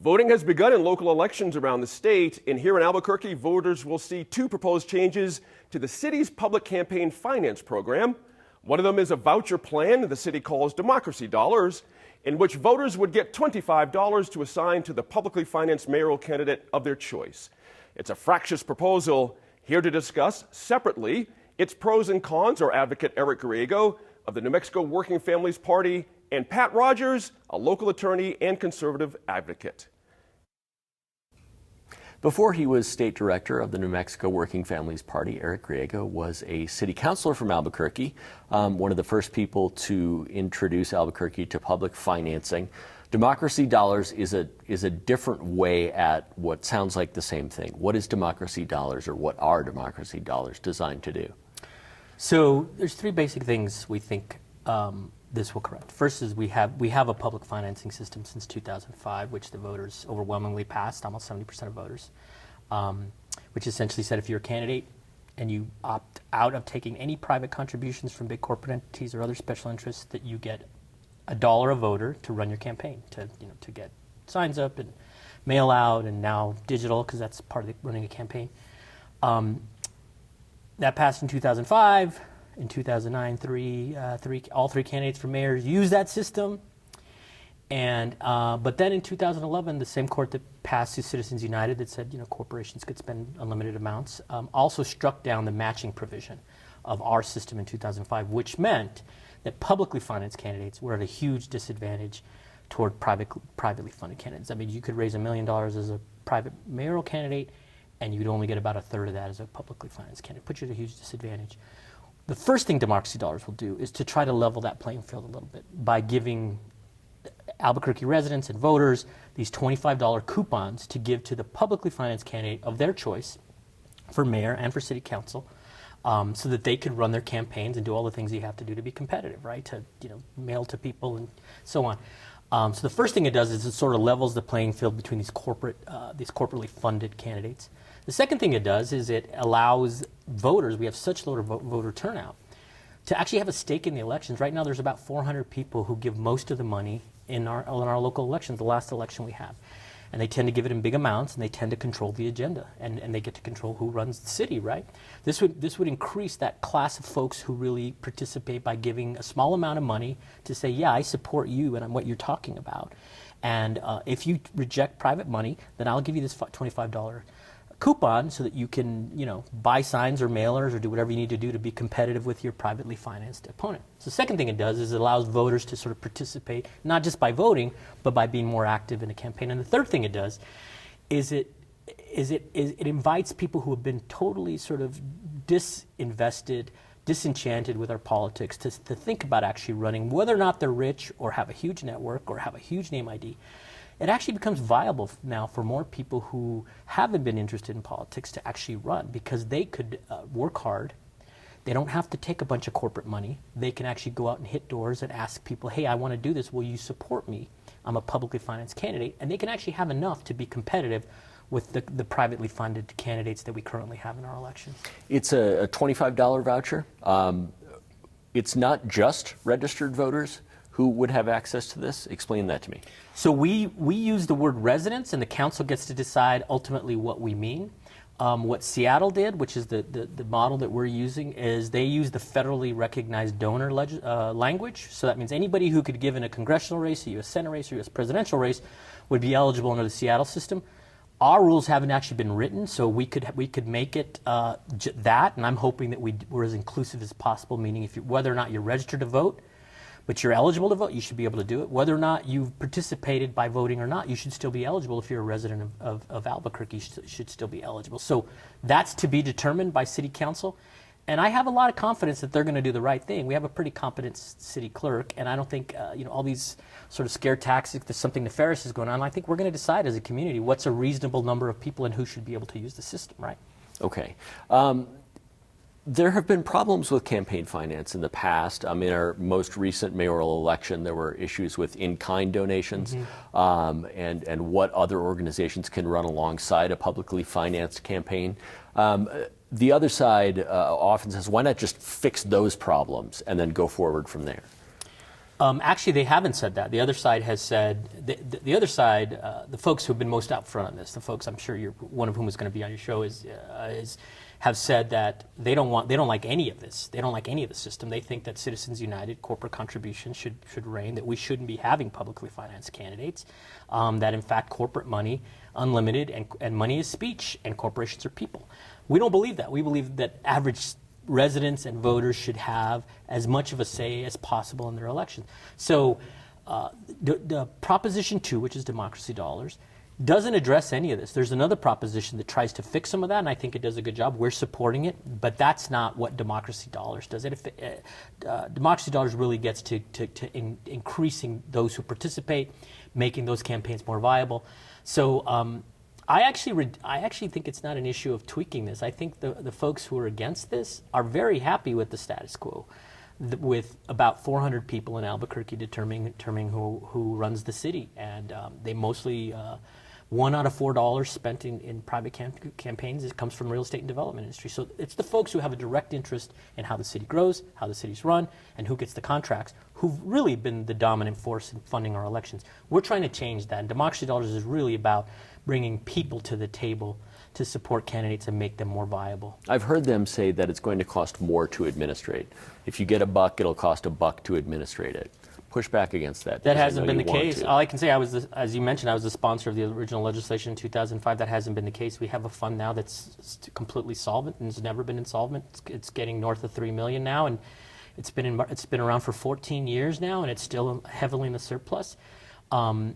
Voting has begun in local elections around the state, and here in Albuquerque, voters will see two proposed changes to the city's public campaign finance program. One of them is a voucher plan the city calls Democracy Dollars, in which voters would get $25 to assign to the publicly financed mayoral candidate of their choice. It's a fractious proposal. Here to discuss separately its pros and cons are advocate Eric Griego of the New Mexico Working Families Party and Pat Rogers, a local attorney and conservative advocate. Before he was state director of the New Mexico Working Families Party, Eric Griego was a city councilor from Albuquerque, one of the first people to introduce Albuquerque to public financing. Democracy Dollars is a different way at what sounds like the same thing. What is Democracy Dollars, or what are Democracy Dollars designed to do? So there's three basic things we think this will correct. First is we have a public financing system since 2005, which the voters overwhelmingly passed, almost 70% of voters, which essentially said if you're a candidate and you opt out of taking any private contributions from big corporate entities or other special interests, that you get $1 a voter to run your campaign, to get signs up and mail out, and now digital, because that's part of running a campaign. That passed in 2005. In 2009, all three candidates for mayors used that system. And but then in 2011, the same court that passed Citizens United that said corporations could spend unlimited amounts also struck down the matching provision of our system in 2005, which meant that publicly financed candidates were at a huge disadvantage toward privately funded candidates. I mean, you could raise $1 million as a private mayoral candidate, and you'd only get about a third of that as a publicly financed candidate. Put you at a huge disadvantage. The first thing Democracy Dollars will do is to try to level that playing field a little bit by giving Albuquerque residents and voters these $25 coupons to give to the publicly financed candidate of their choice for mayor and for city council, so that they could run their campaigns and do all the things you have to do to be competitive, right? To mail to people and so on. So the first thing it does is it sort of levels the playing field between these corporately funded candidates. The second thing it does is it allows voters, we have such low voter turnout, to actually have a stake in the elections. Right now there's about 400 people who give most of the money in our local elections, the last election we have. And they tend to give it in big amounts, and they tend to control the agenda, and they get to control who runs the city, right? This would increase that class of folks who really participate by giving a small amount of money to say, yeah, I support you and what you're talking about. And if you reject private money, then I'll give you this $25 coupon so that you can, buy signs or mailers or do whatever you need to do to be competitive with your privately financed opponent. So the second thing it does is it allows voters to sort of participate, not just by voting, but by being more active in a campaign. And the third thing it does is it invites people who have been totally sort of disinvested, disenchanted with our politics to think about actually running, whether or not they're rich or have a huge network or have a huge name ID. It actually becomes viable now for more people who haven't been interested in politics to actually run, because they could work hard. They don't have to take a bunch of corporate money. They can actually go out and hit doors and ask people, hey, I want to do this. Will you support me? I'm a publicly financed candidate. And they can actually have enough to be competitive with the privately funded candidates that we currently have in our elections. It's a $25 voucher. It's not just registered voters who would have access to this. Explain that to me. So we use the word residents, and the council gets to decide ultimately what we mean. What Seattle did, which is the model that we're using, is they use the federally recognized donor language. So that means anybody who could give in a congressional race, a U.S. Senate race, or U.S. presidential race would be eligible under the Seattle system. Our rules haven't actually been written, so we could make it that, and I'm hoping that we're as inclusive as possible, meaning whether or not you're registered to vote, but you're eligible to vote, you should be able to do it. Whether or not you've participated by voting or not, you should still be eligible. If you're a resident of Albuquerque, you should still be eligible. So that's to be determined by City Council. And I have a lot of confidence that they're going to do the right thing. We have a pretty competent city clerk, and I don't think all these sort of scare tactics, there's something nefarious is going on. I think we're going to decide as a community what's a reasonable number of people and who should be able to use the system, right? Okay. There have been problems with campaign finance in the past. In our most recent mayoral election, there were issues with in-kind donations, and what other organizations can run alongside a publicly financed campaign. The other side often says, why not just fix those problems and then go forward from there? Actually, they haven't said that. The other side has said, the other side, the folks who have been most out front on this, the folks I'm sure you're one of whom is going to be on your show, have said that they don't like any of this. They don't like any of the system. They think that Citizens United corporate contributions should reign, that we shouldn't be having publicly financed candidates, that in fact corporate money, unlimited, and money is speech, and corporations are people. We don't believe that. We believe that average residents and voters should have as much of a say as possible in their elections. So the Proposition 2, which is democracy dollars, doesn't address any of this. There's another proposition that tries to fix some of that, and I think it does a good job. We're supporting it, but that's not what democracy dollars does. Democracy dollars really gets to increasing those who participate, making those campaigns more viable. So I actually think it's not an issue of tweaking this. I think the folks who are against this are very happy with the status quo, with about 400 people in Albuquerque determining who runs the city, and they mostly $1 out of $4 spent in private campaigns comes from real estate and development industry. So it's the folks who have a direct interest in how the city grows, how the city's run, and who gets the contracts, who've really been the dominant force in funding our elections. We're trying to change that, and democracy dollars is really about bringing people to the table to support candidates and make them more viable. I've heard them say that it's going to cost more to administrate. If you get $1, it'll cost $1 to administrate it. Push back against that. That hasn't been the case. All I can say, as you mentioned, I was the sponsor of the original legislation in 2005. That hasn't been the case. We have a fund now that's completely solvent and has never been insolvent. It's getting north of $3 million now, and it's been around for 14 years now, and it's still heavily in the surplus.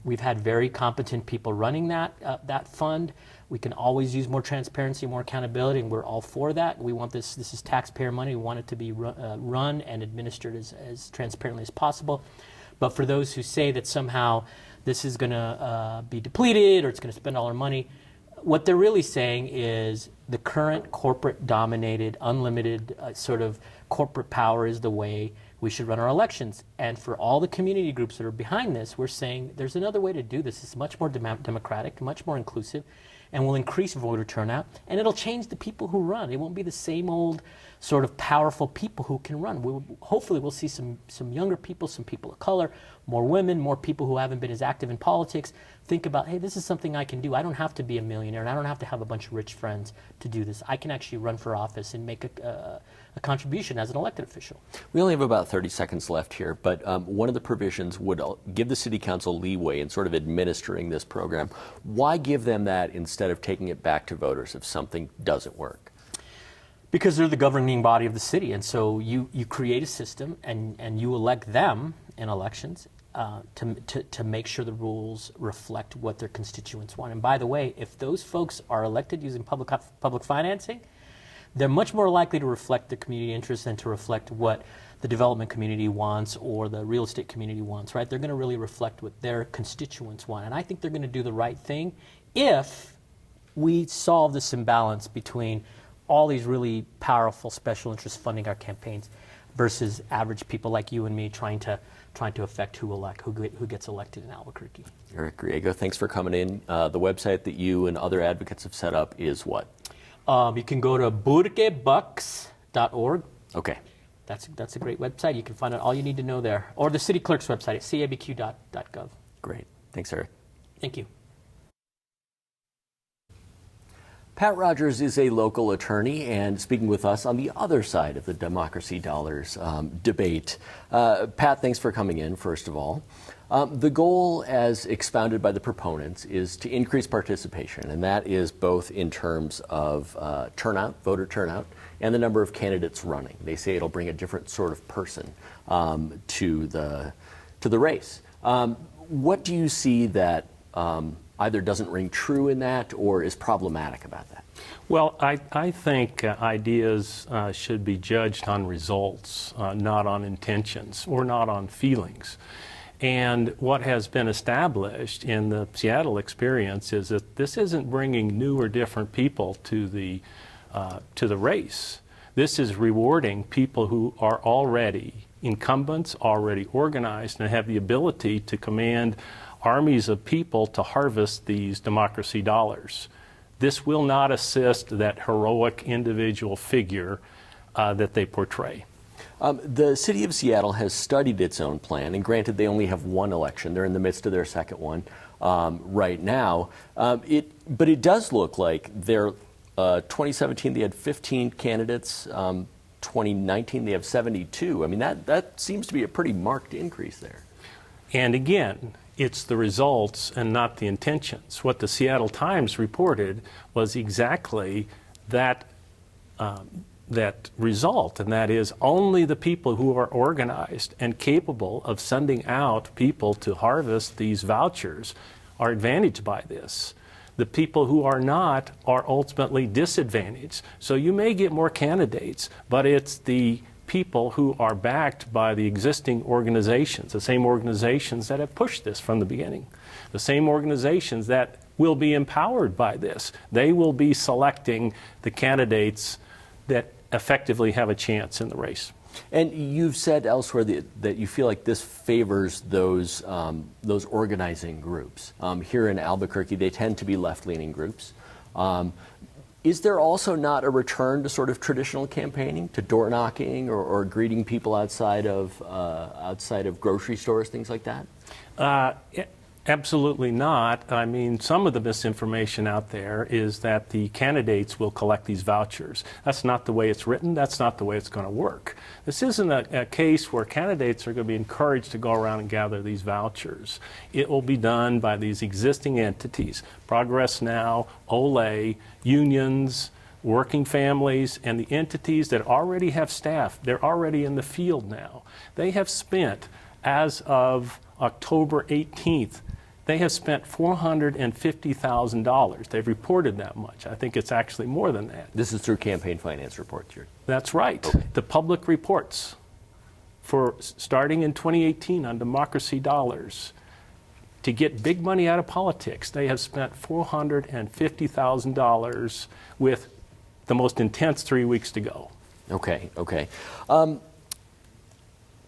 We've had very competent people running that fund. We can always use more transparency, more accountability, and we're all for that. We want this is taxpayer money. We want it to be run and administered as transparently as possible. But for those who say that somehow this is going to be depleted or it's going to spend all our money, what they're really saying is the current corporate-dominated, unlimited sort of corporate power is the way we should run our elections. And for all the community groups that are behind this, we're saying there's another way to do this. It's much more democratic, much more inclusive, and will increase voter turnout, and it'll change the people who run. It won't be the same old sort of powerful people who can run. Hopefully we'll see some younger people, some people of color, more women, more people who haven't been as active in politics think about, hey, this is something I can do. I don't have to be a millionaire, and I don't have to have a bunch of rich friends to do this. I can actually run for office and make a contribution as an elected official. We only have about 30 seconds left here, but one of the provisions would give the City Council leeway in sort of administering this program. Why give them that instead of taking it back to voters if something doesn't work? Because they're the governing body of the city, and so you create a system and you elect them in elections to make sure the rules reflect what their constituents want. And by the way, if those folks are elected using public financing, they're much more likely to reflect the community interest than to reflect what the development community wants or the real estate community wants, right? They're going to really reflect what their constituents want. And I think they're going to do the right thing if we solve this imbalance between all these really powerful special interests funding our campaigns versus average people like you and me trying to affect who gets elected in Albuquerque. Eric Griego, thanks for coming in. The website that you and other advocates have set up is what? You can go to burquebucks.org. Okay. That's a great website. You can find out all you need to know there. Or the city clerk's website at cabq.gov. Great. Thanks, Eric. Thank you. Pat Rogers is a local attorney and speaking with us on the other side of the democracy dollars debate. Pat, thanks for coming in, first of all. The goal, as expounded by the proponents, is to increase participation, and that is both in terms of turnout, voter turnout, and the number of candidates running. They say it'll bring a different sort of person to the race. What do you see that either doesn't ring true in that or is problematic about that? Well, I think ideas should be judged on results, not on intentions or not on feelings. And what has been established in the Seattle experience is that this isn't bringing new or different people to the race. This is rewarding people who are already incumbents, already organized, and have the ability to command armies of people to harvest these democracy dollars. This will not assist that heroic individual figure that they portray. The city of Seattle has studied its own plan, and granted, they only have one election. They're in the midst of their second one right now. But it does look like 2017 they had 15 candidates. 2019 they have 72. I mean, that seems to be a pretty marked increase there. And again, it's the results and not the intentions. What the Seattle Times reported was exactly that result, and that is only the people who are organized and capable of sending out people to harvest these vouchers are advantaged by this. The people who are not are ultimately disadvantaged. So you may get more candidates, but it's the people who are backed by the existing organizations, the same organizations that have pushed this from the beginning, the same organizations that will be empowered by this. They will be selecting the candidates that effectively have a chance in the race. And you've said elsewhere that you feel like this favors those organizing groups. Here in Albuquerque, they tend to be left-leaning groups. Is there also not a return to sort of traditional campaigning, to door knocking or greeting people outside of grocery stores, things like that? Absolutely not. I mean, some of the misinformation out there is that the candidates will collect these vouchers. That's not the way it's written. That's not the way it's going to work. This isn't a case where candidates are going to be encouraged to go around and gather these vouchers. It will be done by these existing entities, Progress Now, Olay, unions, working families, and the entities that already have staff. They're already in the field now. They have spent, as of October 18th, they have spent $450,000. They've reported that much. I think it's actually more than that. This is through campaign finance reports here. That's right. Okay. The public reports for starting in 2018 on Democracy Dollars to get big money out of politics. They have spent $450,000 with the most intense 3 weeks to go. Okay.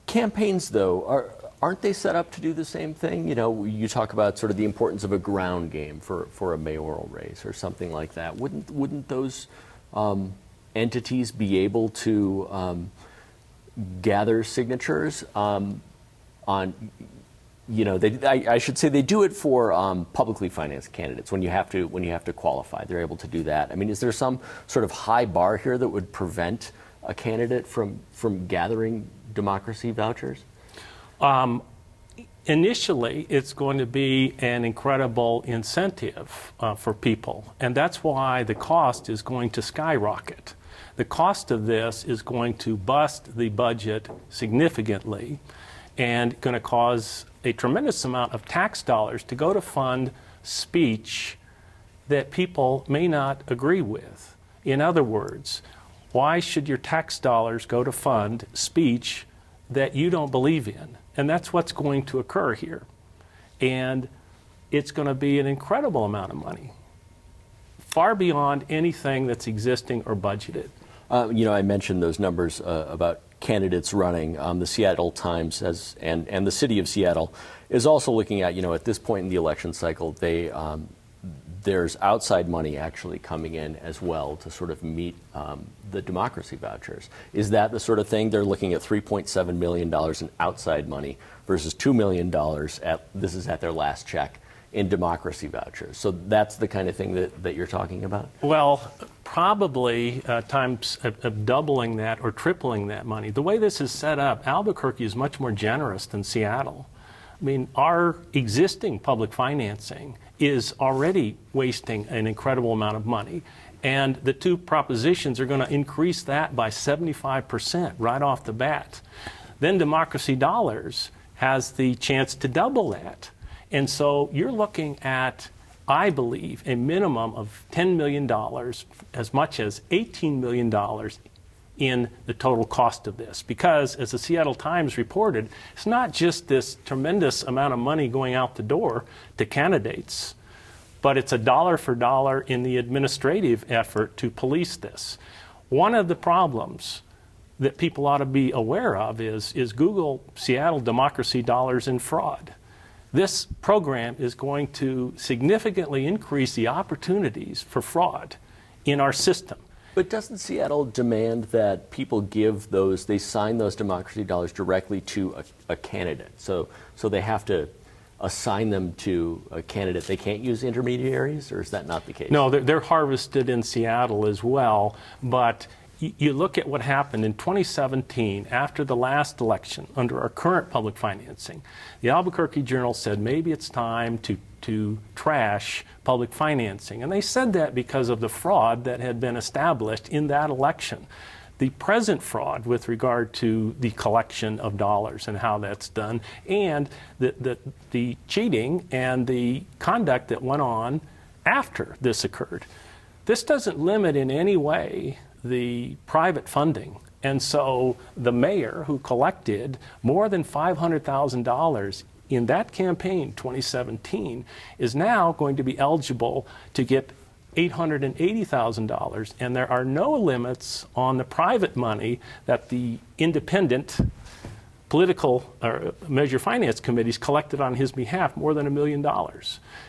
Campaigns, though, aren't they set up to do the same thing? You know, you talk about sort of the importance of a ground game for a mayoral race or something like that. Wouldn't those entities be able to gather signatures on, you know, I should say they do it for publicly financed candidates when you have to qualify. They're able to do that. I mean, is there some sort of high bar here that would prevent a candidate from gathering democracy vouchers? Initially, it's going to be an incredible incentive for people, and that's why the cost is going to skyrocket. The cost of this is going to bust the budget significantly and going to cause a tremendous amount of tax dollars to go to fund speech that people may not agree with. In other words, why should your tax dollars go to fund speech that you don't believe in? And that's what's going to occur here. And it's going to be an incredible amount of money, far beyond anything that's existing or budgeted. You know, I mentioned those numbers about candidates running. The Seattle Times and the city of Seattle is also looking at, you know, at this point in the election cycle, there's outside money actually coming in as well to sort of meet the democracy vouchers. Is that the sort of thing? They're looking at $3.7 million in outside money versus $2 million this is at their last check in democracy vouchers. So that's the kind of thing that you're talking about? Well, probably times of doubling that or tripling that money. The way this is set up, Albuquerque is much more generous than Seattle. I mean, our existing public financing is already wasting an incredible amount of money. And the two propositions are going to increase that by 75% right off the bat. Then Democracy Dollars has the chance to double that. And so you're looking at, I believe, a minimum of $10 million, as much as $18 million in the total cost of this. Because, as the Seattle Times reported, it's not just this tremendous amount of money going out the door to candidates, but it's a dollar for dollar in the administrative effort to police this. One of the problems that people ought to be aware of is Google Seattle Democracy Dollars and fraud. This program is going to significantly increase the opportunities for fraud in our system. But doesn't Seattle demand that people give those, they sign those democracy dollars directly to a candidate? So they have to assign them to a candidate. They can't use intermediaries, or is that not the case? No, they're harvested in Seattle as well, but you look at what happened in 2017 after the last election under our current public financing. The Albuquerque Journal said maybe it's time to trash public financing. And they said that because of the fraud that had been established in that election. The present fraud with regard to the collection of dollars and how that's done, and the cheating and the conduct that went on after this occurred. This doesn't limit in any way the private funding. And so the mayor, who collected more than $500,000 in that campaign, 2017, is now going to be eligible to get $880,000, and there are no limits on the private money that the independent political or measure finance committees collected on his behalf, more than $1 million.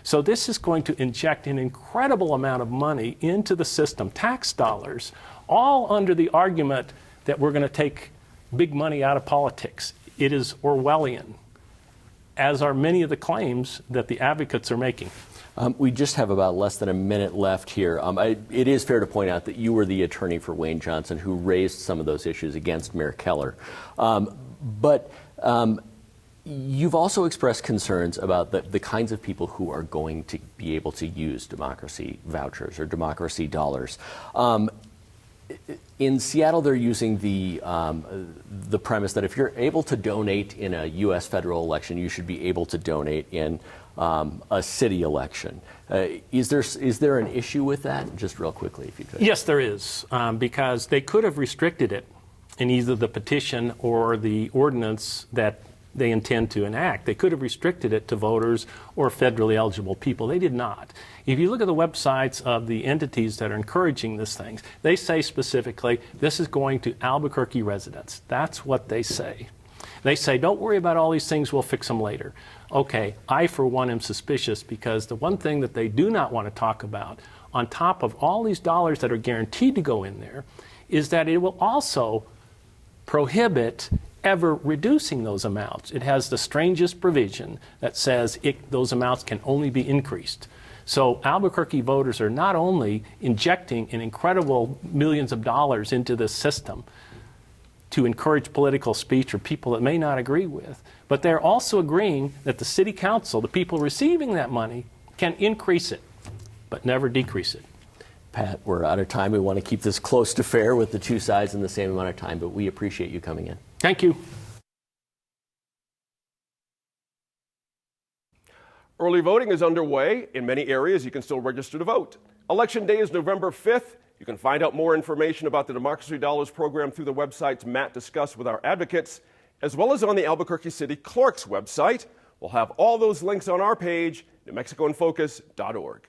So this is going to inject an incredible amount of money into the system, tax dollars, all under the argument that we're going to take big money out of politics. It is Orwellian, as are many of the claims that the advocates are making. We just have about less than a minute left here. It is fair to point out that you were the attorney for Wayne Johnson who raised some of those issues against Mayor Keller. But you've also expressed concerns about the kinds of people who are going to be able to use democracy vouchers or democracy dollars. In Seattle, they're using the premise that if you're able to donate in a U.S. federal election, you should be able to donate in a city election. Is there an issue with that? Just real quickly, if you could. Yes, there is, because they could have restricted it in either the petition or the ordinance that they intend to enact. They could have restricted it to voters or federally eligible people. They did not. If you look at the websites of the entities that are encouraging these things, they say specifically, this is going to Albuquerque residents. That's what they say. They say, don't worry about all these things, we'll fix them later. Okay, I for one am suspicious, because the one thing that they do not want to talk about, on top of all these dollars that are guaranteed to go in there, is that it will also prohibit ever reducing those amounts. It has the strangest provision that says those amounts can only be increased. So Albuquerque voters are not only injecting an incredible millions of dollars into this system to encourage political speech or people that may not agree with, but they're also agreeing that the city council, the people receiving that money, can increase it, but never decrease it. Pat, we're out of time. We want to keep this close to fair with the two sides in the same amount of time, but we appreciate you coming in. Thank you. Early voting is underway. In many areas, you can still register to vote. Election day is November 5th. You can find out more information about the Democracy Dollars program through the websites Matt discussed with our advocates, as well as on the Albuquerque City Clerk's website. We'll have all those links on our page, NewMexicoInFocus.org.